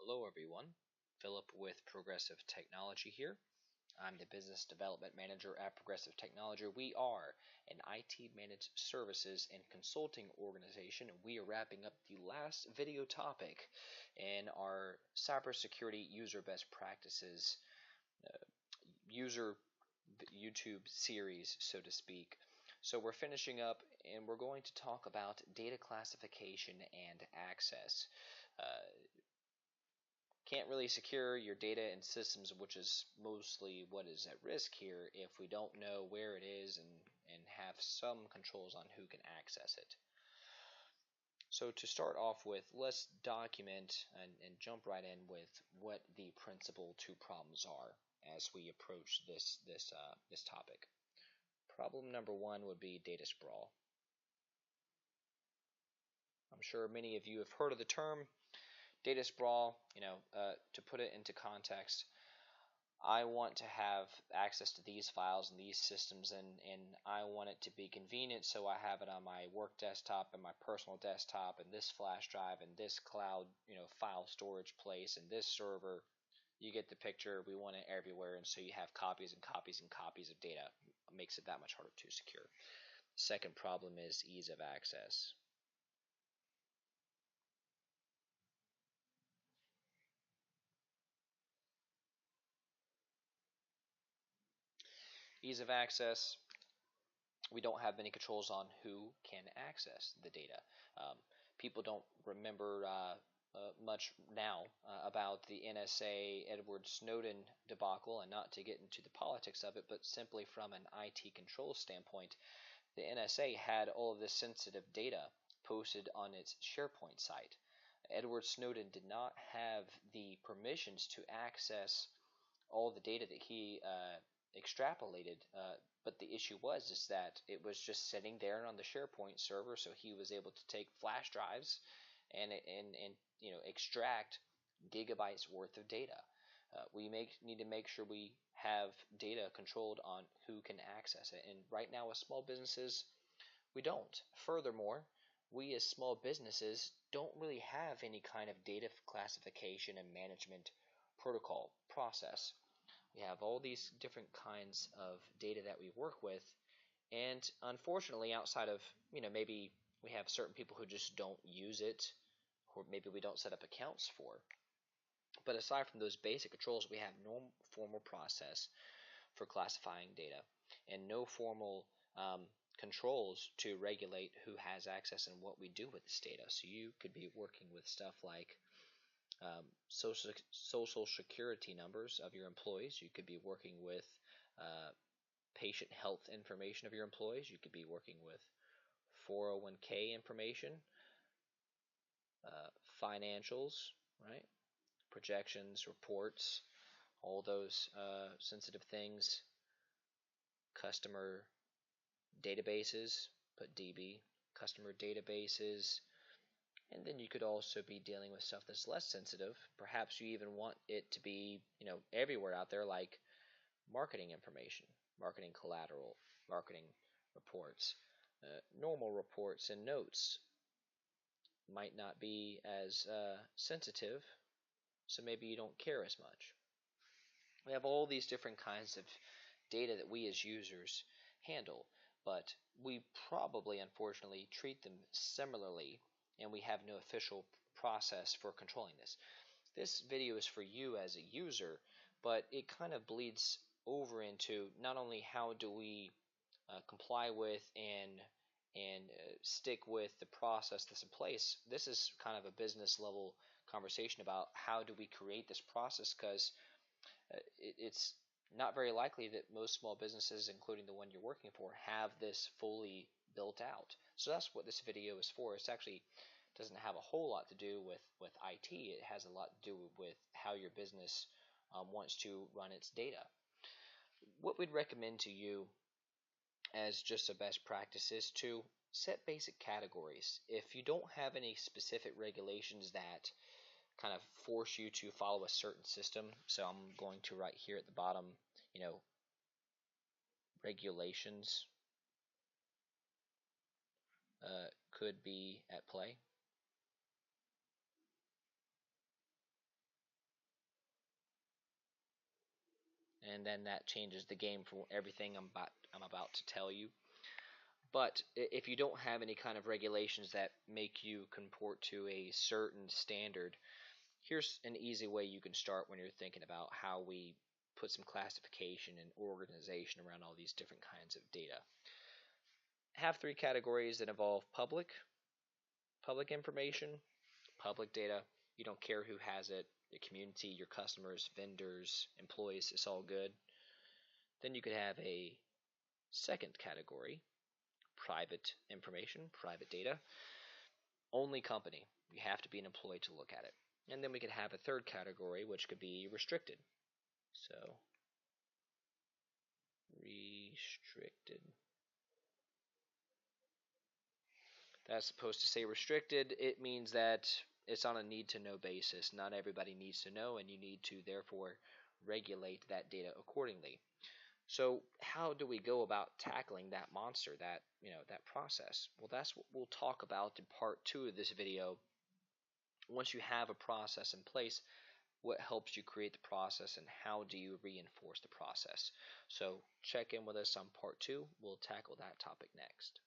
Hello everyone, Philip with Progressive Technology here. I'm the Business Development Manager at Progressive Technology. We are an IT managed services and consulting organization, and we are wrapping up the last video topic in our cybersecurity user best practices user YouTube series, so to speak. So we're finishing up and we're going to talk about data classification and access. Can't really secure your data and systems, which is mostly what is at risk here, if we don't know where it is and have some controls on who can access it. So to start off with, let's document and jump right in with what the principal two problems are as we approach this topic. Problem number one would be data sprawl. I'm sure many of you have heard of the term data sprawl. To put it into context, I want to have access to these files and these systems, and I want it to be convenient, so I have it on my work desktop and my personal desktop and this flash drive and this cloud file storage place and this server. You get the picture. We want it everywhere, and so you have copies and copies and copies of data. It makes it that much harder to secure. Second problem is ease of access. Ease of access, we don't have many controls on who can access the data. People don't remember much now about the NSA Edward Snowden debacle, and not to get into the politics of it, but simply from an IT control standpoint, the NSA had all of this sensitive data posted on its SharePoint site. Edward Snowden did not have the permissions to access all the data that he extrapolated, but the issue is that it was just sitting there on the SharePoint server, so he was able to take flash drives and extract gigabytes worth of data. We need to make sure we have data controlled on who can access it, and right now with small businesses, we don't. Furthermore, we as small businesses don't really have any kind of data classification and management protocol process. We have all these different kinds of data that we work with, and unfortunately, outside of maybe we have certain people who just don't use it, or maybe we don't set up accounts for. But aside from those basic controls, we have no formal process for classifying data, and no formal controls to regulate who has access and what we do with this data. So you could be working with stuff like social security numbers of your employees. You could be working with patient health information of your employees. You could be working with 401k information, financials, right? Projections, reports, all those sensitive things. Customer databases, put DB, customer databases. And then you could also be dealing with stuff that's less sensitive. Perhaps you even want it to be, everywhere out there, like marketing information, marketing collateral, marketing reports. Normal reports and notes might not be as sensitive, so maybe you don't care as much. We have all these different kinds of data that we as users handle, but we probably, unfortunately, treat them similarly, and we have no official process for controlling this. This video is for you as a user, but it kind of bleeds over into not only how do we comply with and stick with the process that's in place. This is kind of a business level conversation about how do we create this process, because it's not very likely that most small businesses, including the one you're working for, have this fully built out. So that's what this video is for. It actually doesn't have a whole lot to do with IT. It has a lot to do with how your business wants to run its data. What we'd recommend to you as just a best practice is to set basic categories. If you don't have any specific regulations that kind of force you to follow a certain system, so I'm going to write here at the bottom, regulations could be at play. and then that changes the game for everything I'm about to tell you. But if you don't have any kind of regulations that make you comport to a certain standard, here's an easy way you can start when you're thinking about how we put some classification and organization around all these different kinds of data. Have three categories that involve public information, public data. You don't care who has it, the community, your customers, vendors, employees, it's all good. Then you could have a second category, private information, private data, only company. You have to be an employee to look at it. And then we could have a third category, which could be restricted. So, restricted. That's supposed to say restricted. It means that it's on a need to know basis. Not everybody needs to know, and you need to therefore regulate that data accordingly. So how do we go about tackling that monster, that process? Well, that's what we'll talk about in part 2 of this video. Once you have a process in place, what helps you create the process and how do you reinforce the process? So check in with us on part 2. We'll tackle that topic next.